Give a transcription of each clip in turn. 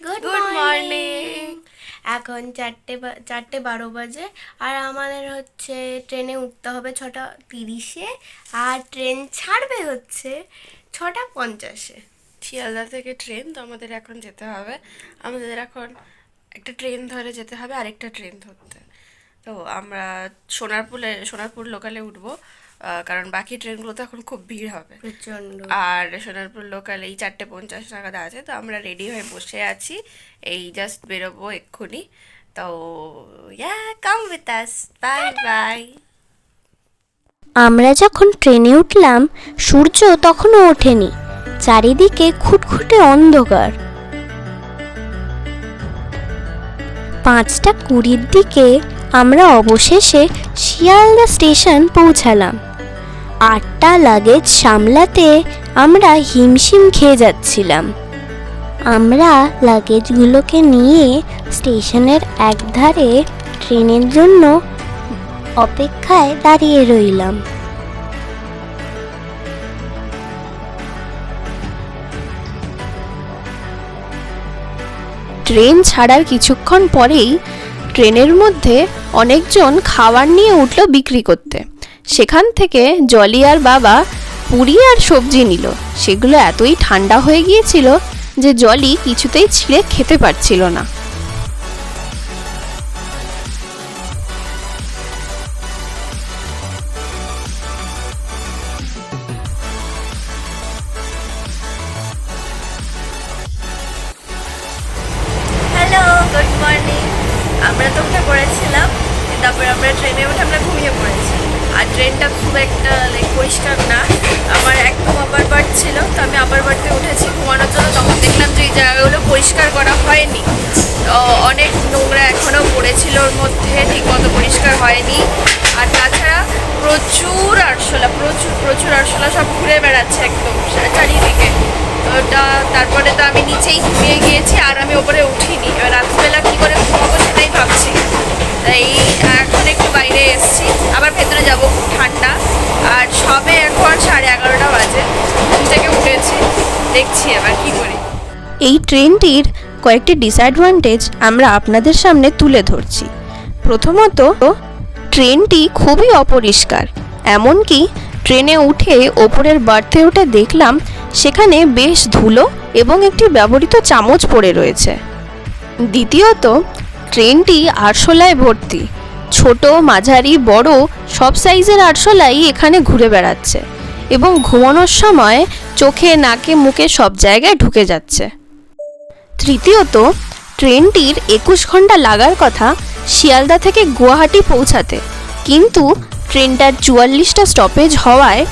Good morning. এখন 4:12 বাজে আর আমাদের হচ্ছে ট্রেনে উঠতে হবে 6:30-এ আর ট্রেন ছাড়বে হচ্ছে 6:50-এ। শিয়ালদা থেকে ট্রেন, তো আমাদের এখন যেতে হবে। আমাদের এখন একটা ট্রেন ধরে যেতে হবে আরেকটা ট্রেন ধরতে। তো আমরা সোনারপুর লোকালে উঠবো, কারণ বাকি ট্রেনগুলোতে এখন খুব ভিড় হবে প্রচন্ড। আর সোনারপুর লোকাল এই 4:50 নাগাদ আছে। তো আমরা রেডি হয়ে বসে আছি, এই জাস্ট বেরোবো এক্ষুনি। তো come with us, bye bye. আমরা যখন ট্রেনে উঠলাম সূর্য তখনও ওঠেনি, চারিদিকে খুটখুটে অন্ধকার। 5:20-র দিকে আমরা অবশেষে শিয়ালদা স্টেশন পৌঁছালাম। 8টা লাগেজ সামলাতে আমরা হিমশিম খেয়ে যাচ্ছিলাম। আমরা লাগেজগুলোকে নিয়ে স্টেশনের একধারে ট্রেনের জন্য অপেক্ষায় দাঁড়িয়ে রইলাম। ট্রেন ছাড়ার কিছুক্ষণ পরেই ট্রেনের মধ্যে অনেকজন খাবার নিয়ে উঠল বিক্রি করতে। সেখান থেকে জলি আর বাবা পুরি আর সবজি নিল। সেগুলো এতই ঠান্ডা হয়ে গিয়েছিল যে জলি কিছুতেই ছিঁড়ে খেতে পারছিল না। Hello, good morning. আমরা তো উঠে পড়েছিলাম, তারপরে আমরা ট্রেনে উঠে আমরা ঘুমিয়ে পড়েছি। আর ট্রেনটা খুব একটা পরিষ্কার না। আমার একদম আপার বার্থ ছিল, তো আমি আপার বার্থে উঠেছি ঘুমানোর জন্য। তখন দেখলাম যে এই জায়গাগুলো পরিষ্কার করা হয়নি, অনেক নোংরা এখনও পড়েছিল ওর মধ্যে, ঠিক মতো পরিষ্কার হয়নি। আর তাছাড়া প্রচুর আরশোলা সব ঘুরে বেড়াচ্ছে একদম চারিদিকে। ওটা তারপরে তো আমি নিচেই ঘুমিয়ে গিয়েছি আর আমি ওপরে উঠিনি। এবার রাত্রিবেলা কী করে ঘুমাবো সেটাই ভাবছি। তাই এখন একটু বাইরে এসেছি, আবার ভেতরে যাব, খুব ঠান্ডা। আর সবে এখন 11:30 বাজে, ঘুম থেকে উঠেছি, দেখছি এবার কী করি। এই ট্রেনটির কয়েকটি ডিসঅ্যাডভান্টেজ আমরা আপনাদের সামনে তুলে ধরছি। প্রথমত, ট্রেনটি খুবই অপরিষ্কার। এমনকি ট্রেনে উঠে ওপরের বার্থে উঠে দেখলাম সেখানে বেশ ধুলো এবং একটি ব্যবহৃত চামচ পড়ে রয়েছে। দ্বিতীয়ত, ট্রেনটি আরশোলায় ভর্তি। ছোট, মাঝারি, বড় সব সাইজের আরশোলাই এখানে ঘুরে বেড়াচ্ছে এবং ঘুমানোর সময় চোখে, নাকে, মুখে সব জায়গায় ঢুকে যাচ্ছে। তৃতীয়ত, ট্রেনটির 21 ঘন্টা লাগার কথা শিয়ালদা থেকে গুয়াহাটি পৌঁছাতে, কিন্তু ট্রেনটার 44টা স্টপেজ হওয়ায়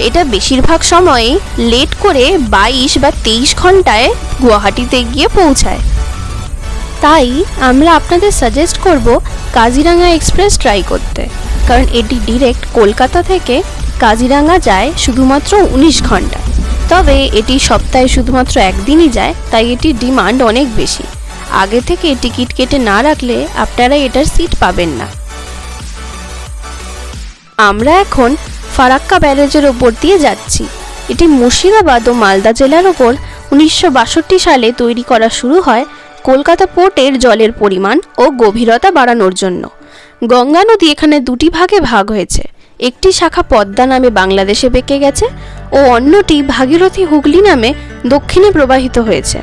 এটা বেশিরভাগ সময়ই লেট করে 22 বা 23 ঘন্টায় গুয়াহাটিতে গিয়ে পৌঁছায়। তাই আমরা আপনাদের সাজেস্ট করব কাজিরাঙা এক্সপ্রেস ট্রাই করতে, কারণ এটি ডিরেক্ট কলকাতা থেকে কাজিরাঙা যায় শুধুমাত্র 19 ঘন্টা। তবে এটি সপ্তাহে শুধুমাত্র একদিনই যায়, তাই এটির ডিমান্ড অনেক বেশি। আগে থেকে টিকিট কেটে না রাখলে আপনারা এটার সিট পাবেন না। আমরা এখন ফারাক্কা ব্যারেজের ওপর দিয়ে যাচ্ছি। এটি মুর্শিদাবাদ ও মালদা জেলার ওপর 1962 সালে তৈরি করা শুরু হয় কলকাতা পোর্টের জলের পরিমাণ ও গভীরতা বাড়ানোর জন্য। গঙ্গা নদী এখানে দুটি ভাগে ভাগ হয়েছে। একটি শাখা পদ্মা নামে বাংলাদেশে বেঁকে গেছে ও অন্যটি ভাগীরথী হুগলি নামে দক্ষিণে প্রবাহিত হয়েছে।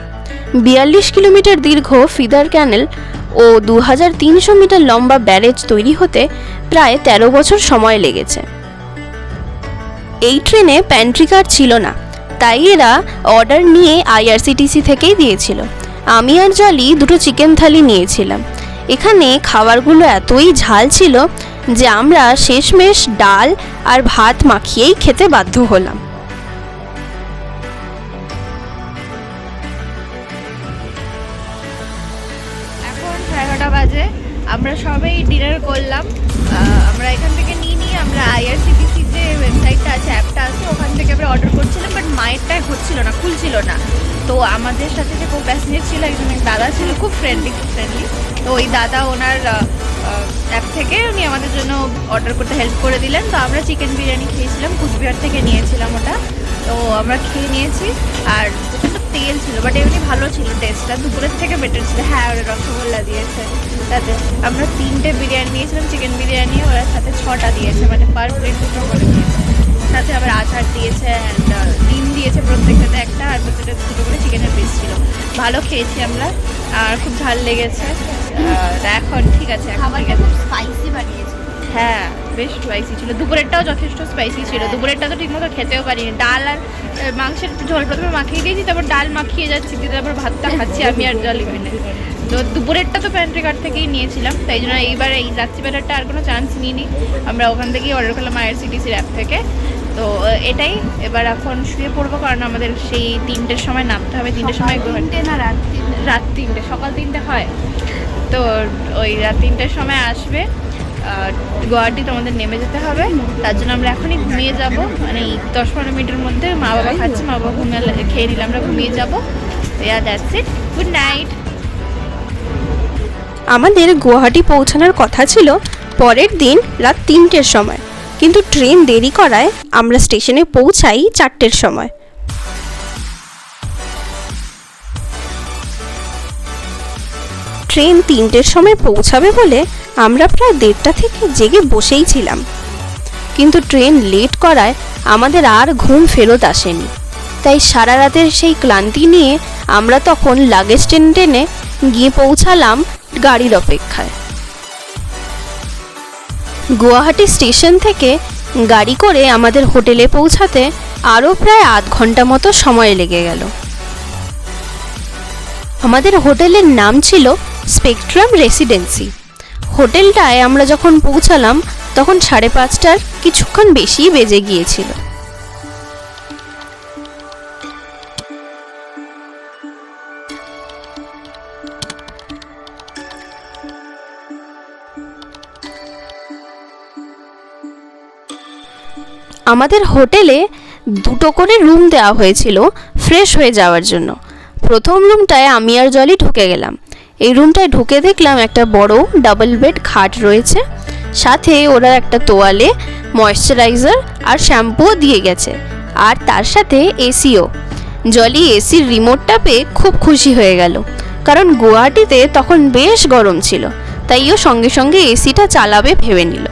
42 কিলোমিটার দীর্ঘ ফিদার ক্যানেল ও 2300 মিটার লম্বা ব্যারেজ তৈরি হতে প্রায় 13 বছর সময় লেগেছে। এই ট্রেনে প্যান্ট্রি কার ছিল না, তাই এরা অর্ডার নিয়ে আইআরসিটিসি থেকেই দিয়েছিল। আমি আর জলি দুটো চিকেন থালি নিয়েছিলাম। এখানে খাবারগুলো এতই ঝাল ছিল যে আমরা শেষমেশ ডাল আর ভাত মাখিয়েই খেতে বাধ্য হলাম। এখন 11:30 বাজে, আমরা সবাই ডিনার করলাম। আমরা এখান থেকে নিয়ে আমরা আইআরসিটিসি যে ওয়েবসাইটটা আছে, অ্যাপটা আছে, ওখান থেকে আমরা অর্ডার করছিলাম, বাট মায়েরটাই হচ্ছিল না, খুলছিল না। তো আমাদের সাথে যে প্যাসেঞ্জার ছিল, একজন দাদা ছিল, খুব ফ্রেন্ডলি। তো ওই দাদা ওনার অ্যাপ থেকে উনি আমাদের জন্য অর্ডার করতে হেল্প করে দিলেন। তো আমরা চিকেন বিরিয়ানি খেয়েছিলাম, কুচবিহার থেকে নিয়েছিলাম ওটা। তো আমরা খেয়ে নিয়েছি আর তেল ছিল, বাট এমনি ভালো ছিল টেস্টটা, দুপুরের থেকে বেটার ছিল। হ্যাঁ, ওরা রসগোল্লা দিয়েছে তাতে। আমরা 3টে বিরিয়ানি নিয়েছিলাম, চিকেন বিরিয়ানি, ওরা সাথে 6টা দিয়েছে, মানে পার প্লেট 2টো করে দিয়েছে। সাথে আবার আচার দিয়েছে অ্যান্ড ডিম দিয়েছে প্রত্যেকটাতে একটা, আর প্রত্যেকটা 2টো করে চিকেনের পিস ছিল। ভালো খেয়েছি আমরা, আর খুব ঝাল লেগেছে। এখন ঠিক আছে, খাবারটা খুব স্পাইসি বানিয়েছে। হ্যাঁ বেশ স্পাইসি ছিল। দুপুরেরটাও যথেষ্ট স্পাইসি ছিল। দুপুরেরটা তো ঠিকমতো খেতেও পারিনি। ডাল আর মাংসের ঝোল প্রথমে মাখিয়ে দিয়েছি, তারপর ডাল মাখিয়ে যাচ্ছি, দিয়ে তারপর ভাতটা খাচ্ছি আমি আর জলি মিলে। তো দুপুরেরটা তো প্যান্ট্রি কার্ড থেকেই নিয়েছিলাম, তাই জন্য এইবার এই রাত্রিবেলাটা আর কোনো চান্স নিইনি। আমরা ওখান থেকেই অর্ডার করলাম আইআরসিটিসির অ্যাপ থেকে। তো এটাই, এবার এখন শুয়ে পড়বো, কারণ আমাদের সেই 3টের সময় নামতে হবে। 3টের সময় না রাত 3টে, সকাল 3টে হয়। তো ওই রাত 3টের সময় আসবে গুয়াহাটি, তোমাদের নেমে যেতে হবে। তার জন্য আমরা এখনই ঘুমিয়ে যাব, মানে 10-15 মিনিটের মধ্যে। মা বাবা খাচ্ছে, মা বাবা খেয়ে নিলে আমরা ঘুমিয়ে যাবো। That's it, good night. আমাদের গুয়াহাটি পৌঁছানোর কথা ছিল পরের দিন রাত 3টের সময়, কিন্তু ট্রেন দেরি করায় আমরা স্টেশনে পৌঁছাই 4টের সময়। ট্রেন 3টের সময় পৌঁছাবে বলে আমরা প্রায় 1:30টা থেকে জেগে বসেই ছিলাম, কিন্তু ট্রেন লেট করায় আমাদের আর ঘুম ফেরত আসেনি। তাই সারা রাতের সেই ক্লান্তি নিয়ে আমরা তখন লাগেজ টেনে গিয়ে পৌঁছালাম গাড়ির অপেক্ষায়। গুয়াহাটি স্টেশন থেকে গাড়ি করে আমাদের হোটেলে পৌঁছাতে আরও প্রায় আধ ঘন্টা মতো সময় লেগে গেল। আমাদের হোটেলের নাম ছিল স্পেকট্রাম রেসিডেন্সি। হোটেলটায় আমরা যখন পৌঁছালাম তখন 5:30টার কিছুক্ষণ বেশি বেজে গিয়েছিল। আমাদের হোটেলে 2টো করে রুম দেওয়া হয়েছিল ফ্রেশ হয়ে যাওয়ার জন্য। প্রথম রুমটায় আমি আর জলি ঢুকে গেলাম। এই রুমটায় ঢুকে দেখলাম একটা বড় ডাবল বেড খাট রয়েছে, সাথে ওরা একটা তোয়ালে, ময়েশ্চারাইজার আর শ্যাম্পুও দিয়ে গেছে, আর তার সাথে এসিও। জলি এসির রিমোটটা পেয়ে খুব খুশি হয়ে গেল, কারণ গুয়াহাটিতে তখন বেশ গরম ছিল, তাই ও সঙ্গে সঙ্গে এসিটা চালাবে ভেবে নিল।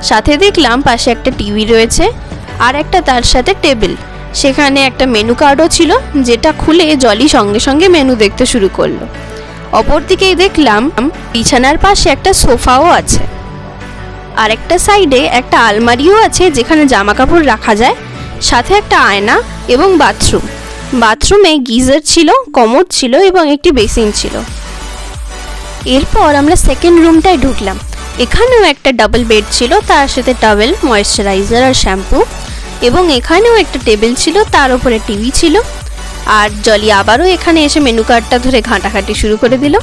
সাথে দেখলাম পাশে একটা টিভি রয়েছে আর একটা তার সাথে টেবিল, সেখানে একটা মেনু কার্ডও ছিল, যেটা খুলে জলি সঙ্গে সঙ্গে মেনু দেখতে শুরু করলো। অপরদিকেই দেখলাম বিছানার পাশে একটা সোফাও আছে, আর একটা সাইডে একটা আলমারিও আছে যেখানে জামা কাপড় রাখা যায়, সাথে একটা আয়না এবং বাথরুমে গিজার ছিল, কমোড ছিল এবং একটি বেসিন ছিল। এরপর আমরা সেকেন্ড রুমটায় ঢুকলাম। এখানেও একটা ডাবল বেড ছিল, তার সাথে টাওয়েল, ময়েশ্চারাইজার আর শ্যাম্পু, এবং এখানেও একটা টেবিল ছিল, তার উপরে টিভি ছিল। আর জলি আবারও এখানে এসে মেনু কার্ডটা ধরে ঘাঁটাঘাঁটি শুরু করে দিল।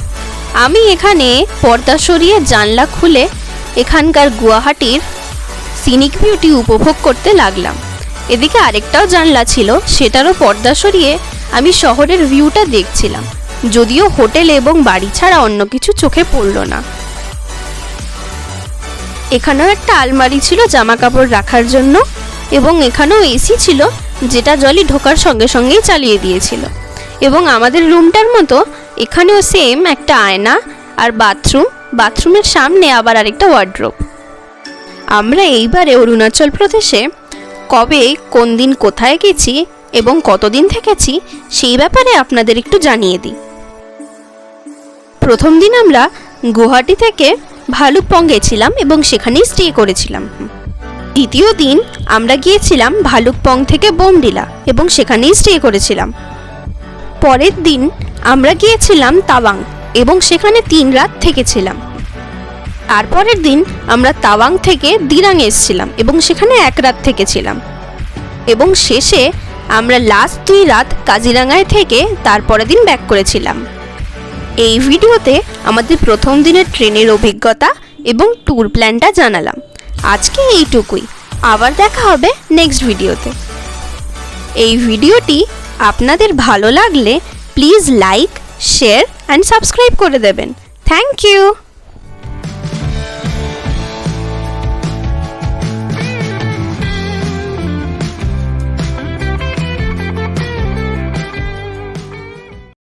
আমি এখানে পর্দা সরিয়ে জানলা খুলে এখানকার গুয়াহাটির সিনিক বিউটি উপভোগ করতে লাগলাম। এদিকে আরেকটাও জানলা ছিল, সেটারও পর্দা সরিয়ে আমি শহরের ভিউটা দেখছিলাম, যদিও হোটেল এবং বাড়ি ছাড়া অন্য কিছু চোখে পড়ল না। এখানেও একটা আলমারি ছিল জামা কাপড় রাখার জন্য, এবং এখানেও এসি ছিল, যেটা জলি ঢোকার সঙ্গে সঙ্গেই চালিয়ে দিয়েছিল। এবং আমাদের রুমটার মতো এখানেও সেম একটা আয়না আর বাথরুমের সামনে আবার আরেকটা ওয়ার্ড্রোব। আমরা এইবারে অরুণাচল প্রদেশে কবে, কোন দিন, কোথায় গেছি এবং কতদিন থেকেছি সেই ব্যাপারে আপনাদের একটু জানিয়ে দিই। প্রথম দিন আমরা গুয়াহাটি থেকে ভালুকপং গেছিলাম এবং সেখানেই স্টে করেছিলাম। দ্বিতীয় দিন আমরা গিয়েছিলাম ভালুকপং থেকে বোমডিলা এবং সেখানেই স্টে করেছিলাম। পরের দিন আমরা গিয়েছিলাম তাওয়াং এবং সেখানে 3 রাত থেকেছিলাম। তারপরের দিন আমরা তাওয়াং থেকে দিরাং এসেছিলাম এবং সেখানে 1 রাত থেকেছিলাম। এবং শেষে আমরা লাস্ট 2 রাত কাজিরাঙ্গায় থেকে তারপরের দিন ব্যাক করেছিলাম। এই ভিডিওতে আমাদের প্রথম দিনের ট্রেনের অভিজ্ঞতা এবং ট্যুর প্ল্যানটা জানালাম। আজকে এইটুকুই, আবার দেখা হবে নেক্সট ভিডিওতে। এই ভিডিওটি আপনাদের ভালো লাগলে please like, share and subscribe করে দেবেন। Thank you.